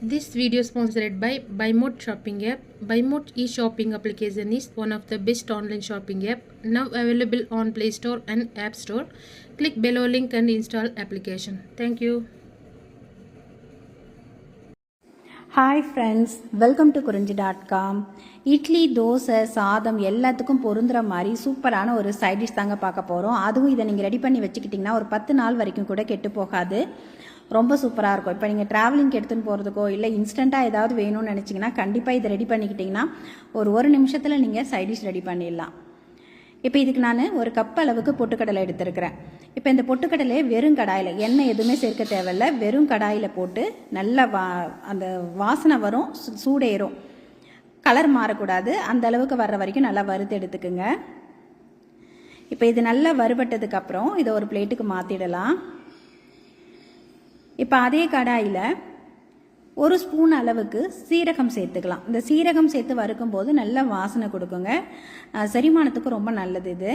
This video is sponsored by BuyMode shopping app. BuyMode e-shopping application is one of the best online shopping app now available on Play Store and App Store. Click below link and install application. Thank you. Hi friends, welcome to Kurinji. Idli, dosa, சாதம் எல்லாத்துக்கும் பொருந்துகிற மாதிரி சூப்பரான ஒரு side dish தாங்க பார்க்க போகிறோம். அதுவும் இதை நீங்கள் ரெடி பண்ணி வச்சுக்கிட்டிங்கன்னா ஒரு 10 நாள் வரைக்கும் கூட கெட்டு போகாது. ரொம்ப சூப்பராக இருக்கும். இப்போ நீங்கள் ட்ராவலிங்க்கு எடுத்துன்னு போகிறதுக்கோ இல்லை இன்ஸ்டண்ட்டாக ஏதாவது வேணும்னு நினச்சிங்கன்னா கண்டிப்பாக இதை ரெடி பண்ணிக்கிட்டிங்கன்னா ஒரு நிமிஷத்தில் நீங்கள் சைட் டிஷ் ரெடி பண்ணிடலாம். இப்போ இதுக்கு நான் ஒரு கப் அளவுக்கு பொட்டுக்கடலை எடுத்துருக்கிறேன். இப்போ இந்த பொட்டுக்கடலையை வெறும் கடாயில், எண்ணெய் எதுவுமே சேர்க்க தேவையில்லை, வெறும் கடாயில் போட்டு நல்லா அந்த வாசனை வரும், சூடேறும், கலர் மாறக்கூடாது, அந்த அளவுக்கு வர்ற வரைக்கும் நல்லா வறுத்து எடுத்துக்குங்க. இப்போ இது நல்லா வறுபட்டதுக்கப்புறம் இதை ஒரு பிளேட்டுக்கு மாற்றிடலாம். இப்போ அதே கடாயில் ஒரு ஸ்பூன் அளவுக்கு சீரகம் சேர்த்துக்கலாம். இந்த சீரகம் சேர்த்து வறுக்கும் போது நல்ல வாசனை கொடுக்குங்க, செரிமானத்துக்கு ரொம்ப நல்லது இது.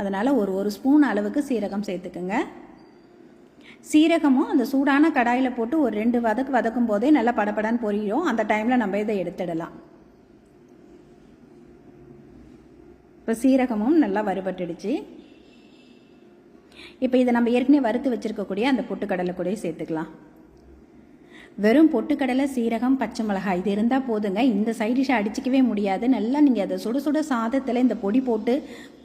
அதனால் ஒரு ஸ்பூன் அளவுக்கு சீரகம் சேர்த்துக்குங்க. சீரகமும் அந்த சூடான கடாயில் போட்டு ஒரு 2 வதக்கும் போதே நல்லா படப்படான்னு பொரியும். அந்த டைமில் நம்ம இதை எடுத்துடலாம். இப்போ சீரகமும் நல்லா வறுபட்டுடுச்சு. இப்போ இதை நம்ம ஏற்கனவே வறுத்து வச்சுருக்கக்கூடிய அந்த பொட்டுக்கடலை கூட சேர்த்துக்கலாம். வெறும் பொட்டுக்கடலை, சீரகம், பச்சை மிளகாய் இது இருந்தால் போதுங்க. இந்த சைட் டிஷ்ஷை அடிச்சிக்கவே முடியாது. நல்லா நீங்கள் அதை சுட சுட சாதத்தில் இந்த பொடி போட்டு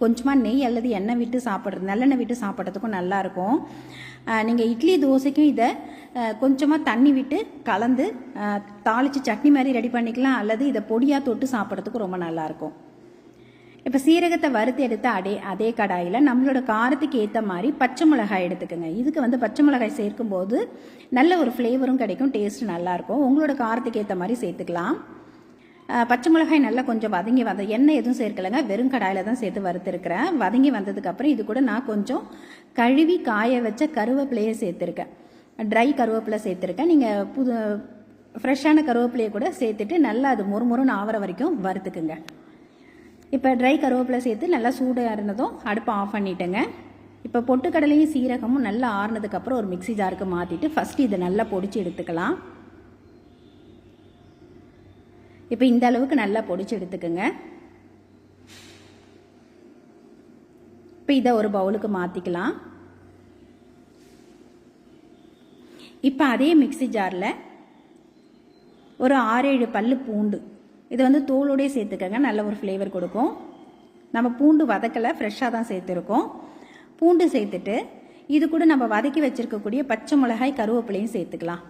கொஞ்சமாக நெய் அல்லது எண்ணெய் விட்டு சாப்பிட்றது, நல்லெண்ணெய் விட்டு சாப்பிட்றதுக்கும் நல்லாயிருக்கும். நீங்கள் இட்லி, தோசைக்கும் இதை கொஞ்சமாக தண்ணி விட்டு கலந்து தாளித்து சட்னி மாதிரி ரெடி பண்ணிக்கலாம், அல்லது இதை பொடியாக தொட்டு சாப்பிட்றதுக்கும் ரொம்ப நல்லாயிருக்கும். இப்போ சீரகத்தை வறுத்து எடுத்து அதே கடாயில் நம்மளோட காரத்துக்கு ஏற்ற மாதிரி பச்சை மிளகாய் எடுத்துக்கோங்க. இதுக்கு பச்சை மிளகாய் சேர்க்கும்போது நல்ல ஒரு ஃப்ளேவரும் கிடைக்கும், டேஸ்ட் நல்லாயிருக்கும். உங்களோட காரத்துக்கு ஏற்ற மாதிரி சேர்த்துக்கலாம். பச்சை மிளகாய் நல்லா கொஞ்சம் வதங்கி எண்ணெய் எதுவும் சேர்க்கலைங்க, வெறும் கடாயில் தான் சேர்த்து வறுத்துருக்கிறேன். வதங்கி வந்ததுக்கப்புறம் இது கூட நான் கொஞ்சம் கழுவி காய வச்ச கருவேப்பிலையை சேர்த்துருக்கேன். ட்ரை கருவேப்பிலை சேர்த்துருக்கேன். நீங்கள் ஃப்ரெஷ்ஷான கருவேப்பிலையை கூட சேர்த்துட்டு நல்லா அது மொறுமொறுன்னு ஆகிற வரைக்கும் வறுத்துக்குங்க. இப்போ ட்ரை கருவேப்பிலை சேர்த்து நல்லா சூடாக இருந்ததும் அடுப்பை ஆஃப் பண்ணிட்டேங்க. இப்போ பொட்டுக்கடலையும் சீரகமும் நல்லா ஆறுனதுக்கப்புறம் ஒரு மிக்சி ஜாருக்கு மாற்றிட்டு ஃபஸ்ட்டு இதை நல்லா பொடிச்சு எடுத்துக்கலாம். இப்போ இந்த அளவுக்கு நல்லா பொடிச்சு எடுத்துக்கோங்க. இப்போ இதை ஒரு பவுலுக்கு மாற்றிக்கலாம். இப்போ அதே மிக்சி ஜாரில் ஒரு 6-7 பல்லு பூண்டு, இதை தோலோடே சேர்த்துக்கங்க, நல்ல ஒரு ஃப்ளேவர் கொடுக்கும். நம்ம பூண்டு வதக்கலை, ஃப்ரெஷ்ஷாக தான் சேர்த்துருக்கோம். பூண்டு சேர்த்துட்டு இது கூட நம்ம வதக்கி வச்சுருக்கக்கூடிய பச்சை மிளகாய், கருவேப்பிலையும் சேர்த்துக்கலாம்.